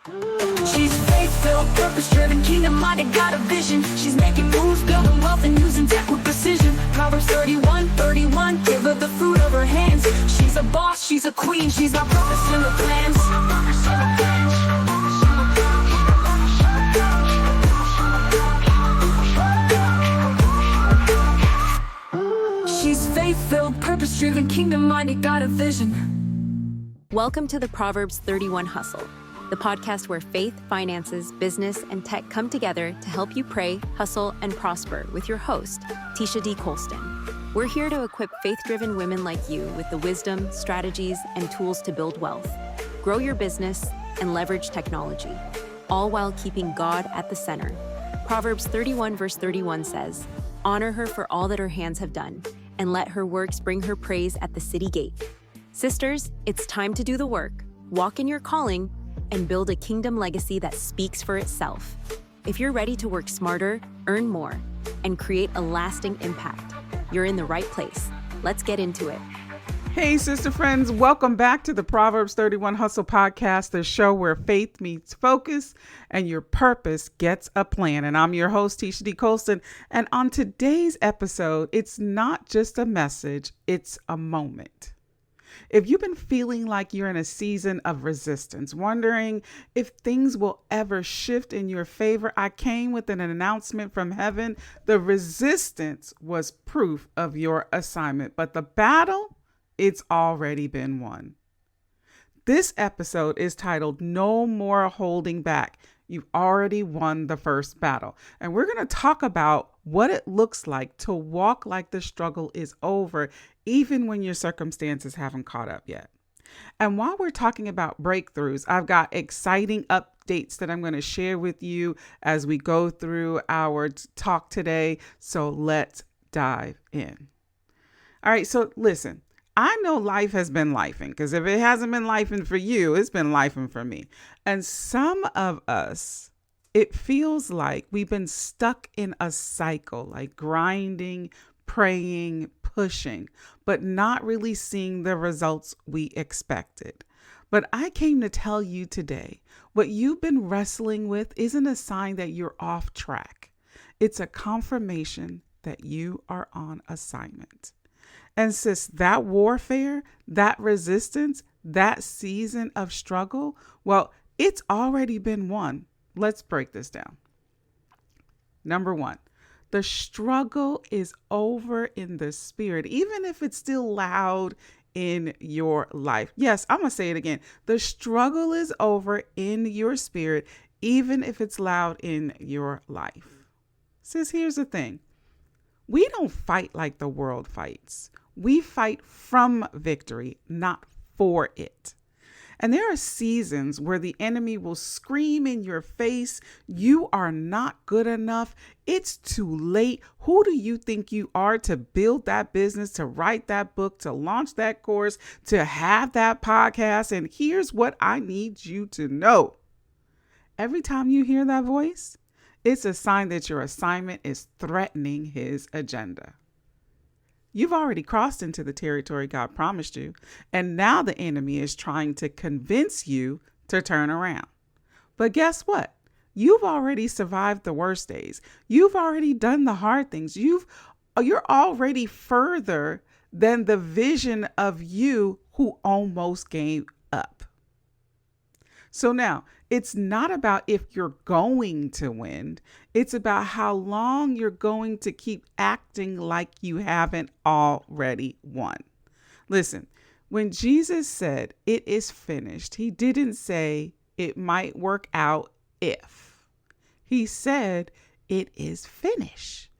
She's faith-filled, purpose-driven, kingdom-minded, got a vision. She's making moves, building wealth, and using tech with precision. Proverbs 31:31, give her the fruit of her hands. She's a boss, she's a queen, she's got purpose in her plans. She's faith-filled, purpose-driven, kingdom-minded, got a vision. Welcome to the Proverbs 31 Hustle, the podcast where faith, finances, business, and tech come together to help you pray, hustle, and prosper with your host, Tesha D. Colston. We're here to equip faith-driven women like you with the wisdom, strategies, and tools to build wealth, grow your business, and leverage technology, all while keeping God at the center. Proverbs 31 verse 31 says, "Honor her for all that her hands have done, and let her works bring her praise at the city gate." Sisters, it's time to do the work, walk in your calling, and build a kingdom legacy that speaks for itself. If you're ready to work smarter, earn more, and create a lasting impact, you're in the right place. Let's get into it. Hey, sister friends, welcome back to the Proverbs 31 Hustle podcast, the show where faith meets focus and your purpose gets a plan. And I'm your host, Tesha D. Colston. And on today's episode, it's not just a message, it's a moment. If you've been feeling like you're in a season of resistance, wondering if things will ever shift in your favor, I came with an announcement from heaven. The resistance was proof of your assignment, but the battle, it's already been won. This episode is titled "No More Holding Back." You've already won the first battle. And we're going to talk about what it looks like to walk like the struggle is over, even when your circumstances haven't caught up yet. And while we're talking about breakthroughs, I've got exciting updates that I'm going to share with you as we go through our talk today. So let's dive in. All right. So listen. I know life has been lifing, because if it hasn't been lifing for you, it's been lifing for me. And some of us, it feels like we've been stuck in a cycle, like grinding, praying, pushing, but not really seeing the results we expected. But I came to tell you today, what you've been wrestling with isn't a sign that you're off track. It's a confirmation that you are on assignment. And sis, that warfare, that resistance, that season of struggle, well, it's already been won. Let's break this down. Number one, the struggle is over in the spirit, even if it's still loud in your life. Yes, I'm going to say it again. The struggle is over in your spirit, even if it's loud in your life. Sis, here's the thing. We don't fight like the world fights. We fight from victory, not for it. And there are seasons where the enemy will scream in your face, "You are not good enough. It's too late. Who do you think you are to build that business, to write that book, to launch that course, to have that podcast? And here's what I need you to know." Every time you hear that voice, it's a sign that your assignment is threatening his agenda. You've already crossed into the territory God promised you, and now the enemy is trying to convince you to turn around. But guess what? You've already survived the worst days. You've already done the hard things. You're already further than the vision of you who almost gave up. So now, it's not about if you're going to win. It's about how long you're going to keep acting like you haven't already won. Listen, when Jesus said it is finished, he didn't say it might work out if. He said it is finished.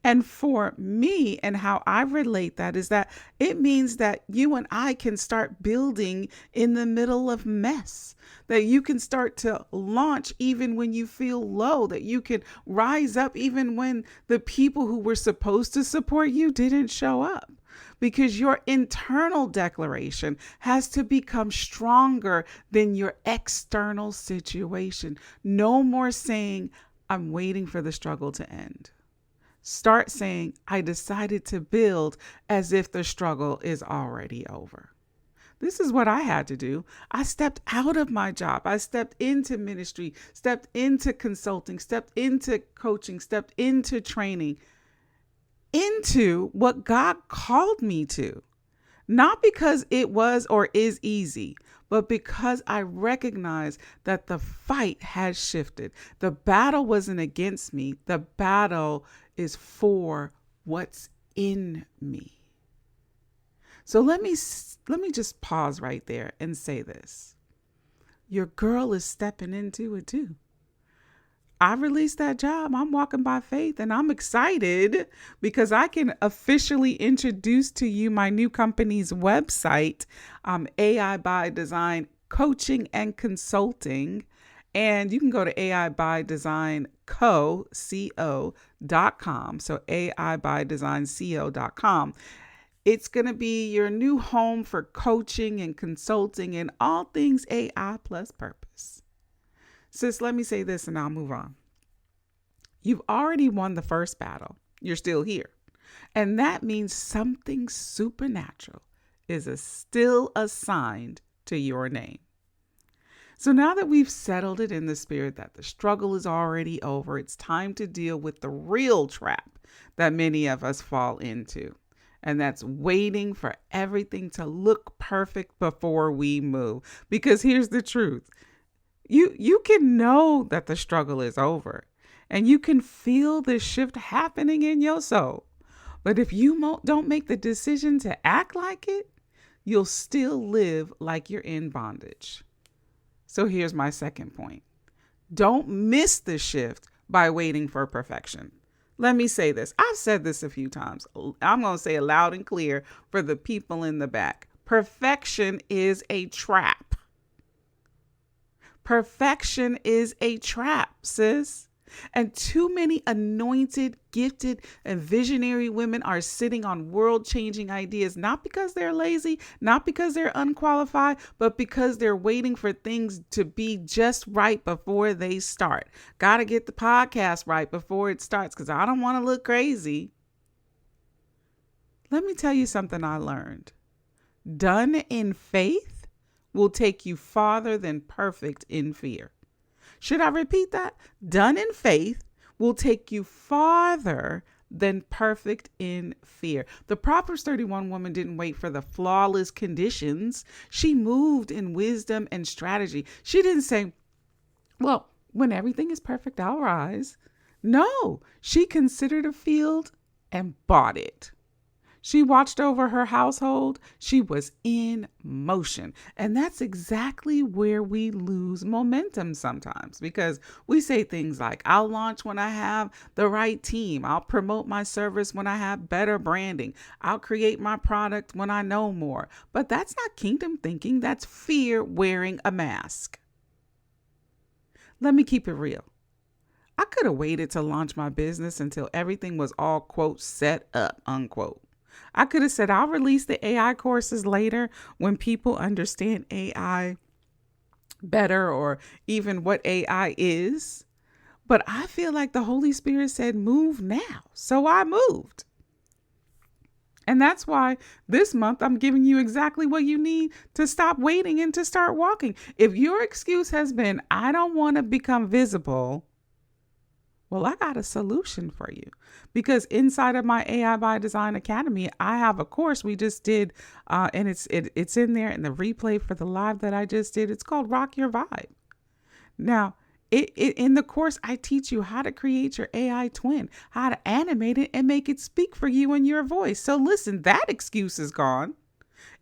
And for me, and how I relate that, is that it means that you and I can start building in the middle of mess, that you can start to launch even when you feel low, that you can rise up even when the people who were supposed to support you didn't show up. Because your internal declaration has to become stronger than your external situation. No more saying, "I'm waiting for the struggle to end." Start saying, "I decided to build," as if the struggle is already over. This is what I had to do. I stepped out of my job. I stepped into ministry, stepped into consulting, stepped into coaching, stepped into training, into what God called me to. Not because it was or is easy, but because I recognize that the fight has shifted. The battle wasn't against me. The battle is for what's in me. So let me just pause right there and say this. Your girl is stepping into it too. I released that job. I'm walking by faith, and I'm excited because I can officially introduce to you my new company's website, AI by Design Coaching and Consulting. And you can go to aibydesignco.com. So aibydesignco.com. It's going to be your new home for coaching and consulting and all things AI plus purpose. Sis, let me say this and I'll move on. You've already won the first battle. You're still here. And that means something supernatural is still assigned to your name. So now that we've settled it in the spirit that the struggle is already over, it's time to deal with the real trap that many of us fall into. And that's waiting for everything to look perfect before we move. Because here's the truth. You can know that the struggle is over and you can feel the shift happening in your soul. But if you don't make the decision to act like it, you'll still live like you're in bondage. So here's my second point. Don't miss the shift by waiting for perfection. Let me say this. I've said this a few times. I'm going to say it loud and clear for the people in the back. Perfection is a trap. Perfection is a trap, sis. And too many anointed, gifted, and visionary women are sitting on world-changing ideas, not because they're lazy, not because they're unqualified, but because they're waiting for things to be just right before they start. Got to get the podcast right before it starts because I don't want to look crazy. Let me tell you something I learned. Done in faith will take you farther than perfect in fear. Should I repeat that? Done in faith will take you farther than perfect in fear. The Proverbs 31 woman didn't wait for the flawless conditions. She moved in wisdom and strategy. She didn't say, well, when everything is perfect, I'll rise. No, she considered a field and bought it. She watched over her household. She was in motion. And that's exactly where we lose momentum sometimes because we say things like, I'll launch when I have the right team. I'll promote my service when I have better branding. I'll create my product when I know more. But that's not kingdom thinking. That's fear wearing a mask. Let me keep it real. I could have waited to launch my business until everything was all, quote, set up, unquote. I could have said, I'll release the AI courses later when people understand AI better or even what AI is. But I feel like the Holy Spirit said, move now. So I moved. And that's why this month I'm giving you exactly what you need to stop waiting and to start walking. If your excuse has been, I don't want to become visible, well, I got a solution for you because inside of my AI by Design Academy, I have a course we just did and it's in there in the replay for the live that I just did. It's called Rock Your Vibe. Now, in the course, I teach you how to create your AI twin, how to animate it and make it speak for you in your voice. So listen, that excuse is gone.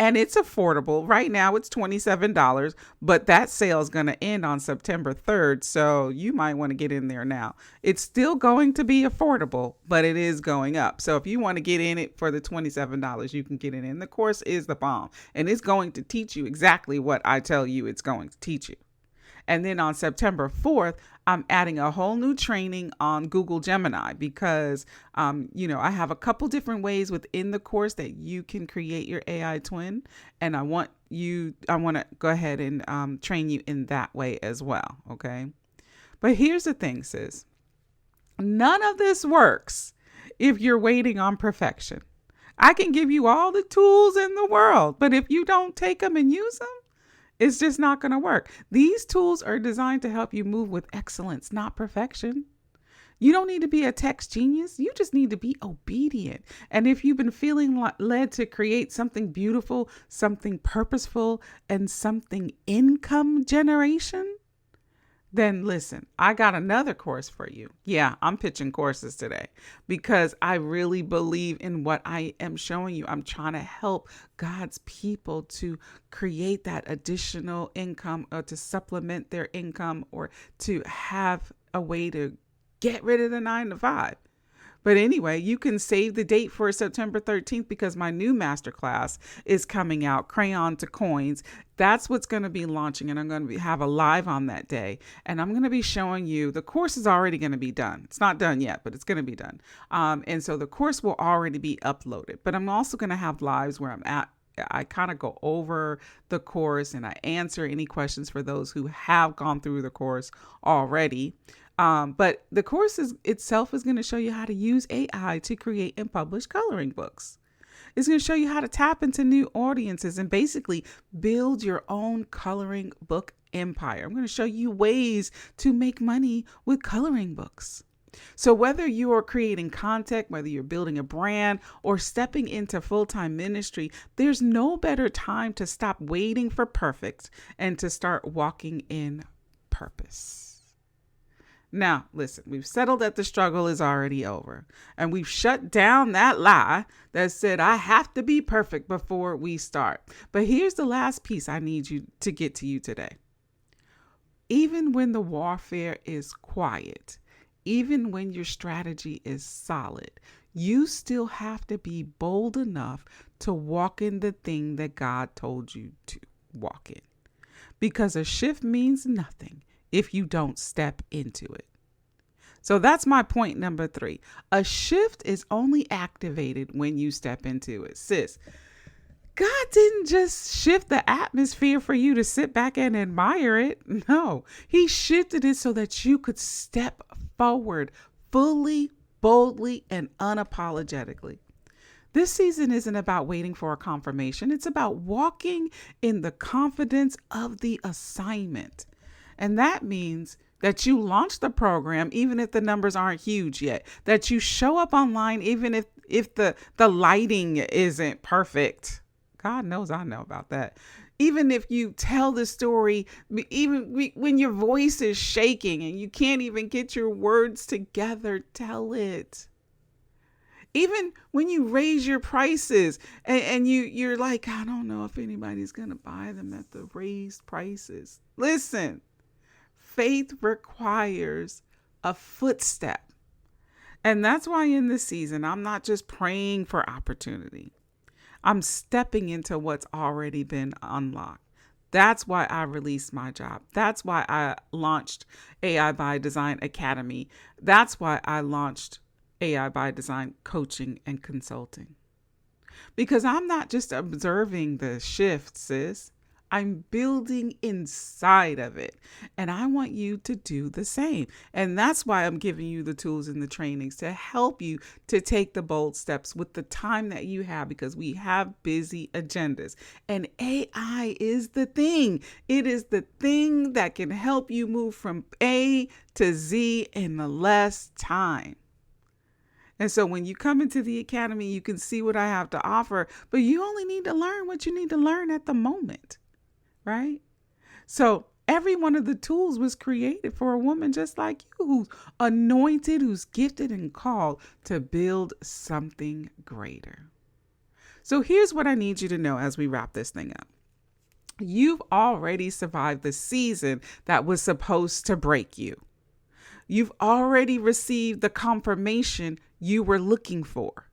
And it's affordable. Right now, it's $27, but that sale is going to end on September 3rd. So you might want to get in there now. It's still going to be affordable, but it is going up. So if you want to get in it for the $27, you can get it in. The course is the bomb, and it's going to teach you exactly what I tell you it's going to teach you. And then on September 4th, I'm adding a whole new training on Google Gemini because, I have a couple different ways within the course that you can create your AI twin. And I want to go ahead and train you in that way as well. Okay. But here's the thing, sis. None of this works if you're waiting on perfection. I can give you all the tools in the world, but if you don't take them and use them, it's just not going to work. These tools are designed to help you move with excellence, not perfection. You don't need to be a tech genius. You just need to be obedient. And if you've been feeling led to create something beautiful, something purposeful, and something income generation, then listen, I got another course for you. Yeah, I'm pitching courses today because I really believe in what I am showing you. I'm trying to help God's people to create that additional income or to supplement their income or to have a way to get rid of the 9-to-5. But anyway, you can save the date for September 13th because my new masterclass is coming out, Crayon to Coins. That's what's going to be launching, and I'm going to have a live on that day. And I'm going to be showing you, the course is already going to be done. It's not done yet, but it's going to be done. And so the course will already be uploaded. But I'm also going to have lives where I kind of go over the course and I answer any questions for those who have gone through the course already. But the course itself is going to show you how to use AI to create and publish coloring books. It's going to show you how to tap into new audiences and basically build your own coloring book empire. I'm going to show you ways to make money with coloring books. So whether you are creating content, whether you're building a brand or stepping into full-time ministry, there's no better time to stop waiting for perfect and to start walking in purpose. Now, listen, we've settled that the struggle is already over, and we've shut down that lie that said, I have to be perfect before we start. But here's the last piece I need you to get to you today. Even when the warfare is quiet, even when your strategy is solid, you still have to be bold enough to walk in the thing that God told you to walk in. Because a shift means nothing if you don't step into it. So that's my point number 3. A shift is only activated when you step into it. Sis, God didn't just shift the atmosphere for you to sit back and admire it. No, he shifted it so that you could step forward fully, boldly, and unapologetically. This season isn't about waiting for a confirmation. It's about walking in the confidence of the assignment. And that means that you launch the program, even if the numbers aren't huge yet, that you show up online, even if the lighting isn't perfect. God knows I know about that. Even if you tell the story, even when your voice is shaking and you can't even get your words together, tell it. Even when you raise your prices and you're like, I don't know if anybody's going to buy them at the raised prices. Listen. Faith requires a footstep. And that's why in this season, I'm not just praying for opportunity. I'm stepping into what's already been unlocked. That's why I released my job. That's why I launched AI by Design Academy. That's why I launched AI by Design coaching and consulting. Because I'm not just observing the shift, sis. I'm building inside of it. And I want you to do the same. And that's why I'm giving you the tools and the trainings to help you to take the bold steps with the time that you have, because we have busy agendas. And AI is the thing. It is the thing that can help you move from A to Z in less time. And so when you come into the academy, you can see what I have to offer, but you only need to learn what you need to learn at the moment. Right? So every one of the tools was created for a woman just like you, who's anointed, who's gifted and called to build something greater. So here's what I need you to know as we wrap this thing up. You've already survived the season that was supposed to break you. You've already received the confirmation you were looking for.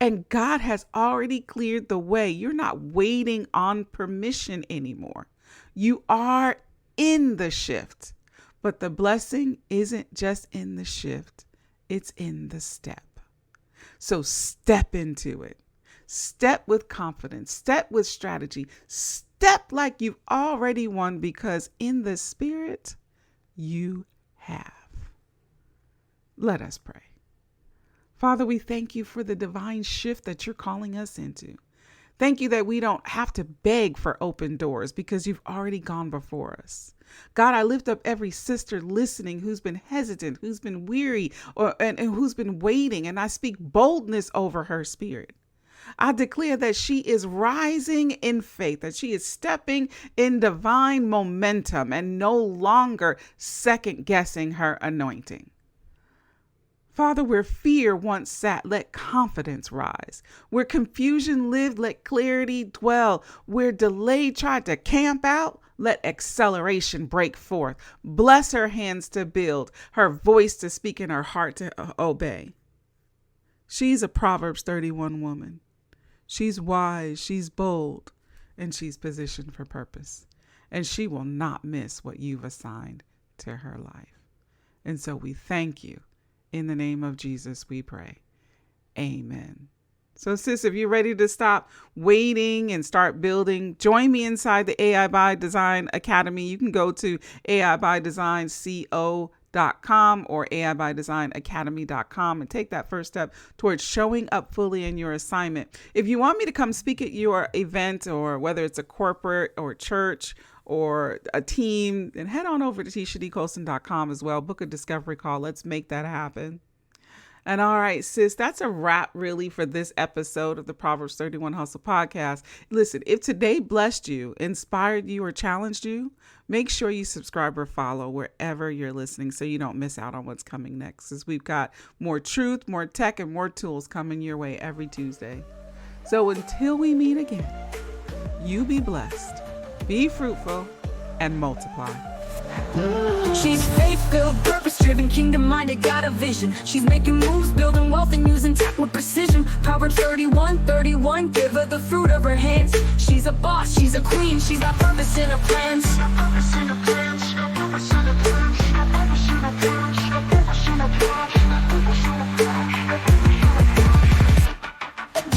And God has already cleared the way. You're not waiting on permission anymore. You are in the shift. But the blessing isn't just in the shift. It's in the step. So step into it. Step with confidence. Step with strategy. Step like you've already won, because in the spirit you have. Let us pray. Father, we thank you for the divine shift that you're calling us into. Thank you that we don't have to beg for open doors because you've already gone before us. God, I lift up every sister listening who's been hesitant, who's been weary, and who's been waiting, and I speak boldness over her spirit. I declare that she is rising in faith, that she is stepping in divine momentum and no longer second guessing her anointing. Father, where fear once sat, let confidence rise. Where confusion lived, let clarity dwell. Where delay tried to camp out, let acceleration break forth. Bless her hands to build, her voice to speak, and her heart to obey. She's a Proverbs 31 woman. She's wise, she's bold, and she's positioned for purpose. And she will not miss what you've assigned to her life. And so we thank you. In the name of Jesus, we pray. Amen. So sis, if you're ready to stop waiting and start building, join me inside the AI by Design Academy. You can go to aibydesignco.com or aibydesignacademy.com and take that first step towards showing up fully in your assignment. If you want me to come speak at your event, or whether it's a corporate or church or a team, then head on over to teshadcolston.com as well. Book a discovery call. Let's make that happen. And all right, sis, that's a wrap really for this episode of the Proverbs 31 Hustle podcast. Listen, if today blessed you, inspired you, or challenged you, make sure you subscribe or follow wherever you're listening so you don't miss out on what's coming next, as we've got more truth, more tech, and more tools coming your way every Tuesday. So until we meet again, you be blessed, be fruitful, and multiply. She's faith-filled, purpose-driven, kingdom-minded, got a vision. She's making moves, building wealth, and using tech with precision. Proverbs 31:31, give her the fruit of her hands. She's a boss, she's a queen, she's got purpose in her plans.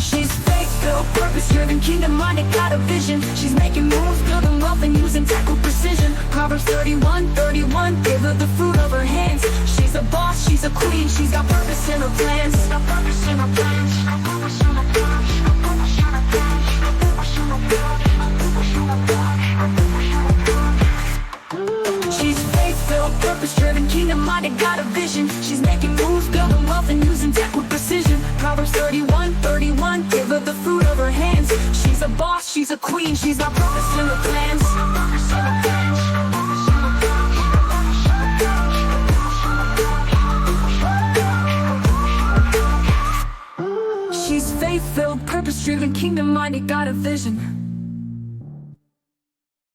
She's faith-filled, purpose-driven, kingdom-minded, got a vision. She's making moves, building wealth, and using tech with precision. Proverbs 31:31, give her the fruit of her hands. She's a boss, she's a queen, she's got purpose in her plans. She's faith-filled, purpose-driven, kingdom-minded, got a vision. She's making moves, building wealth, and using tech with precision. Proverbs 31:31, give her the fruit of her hands. She's a boss, she's a queen, she's got purpose in her plans. She's faith-filled, purpose-driven, kingdom-minded, got a vision.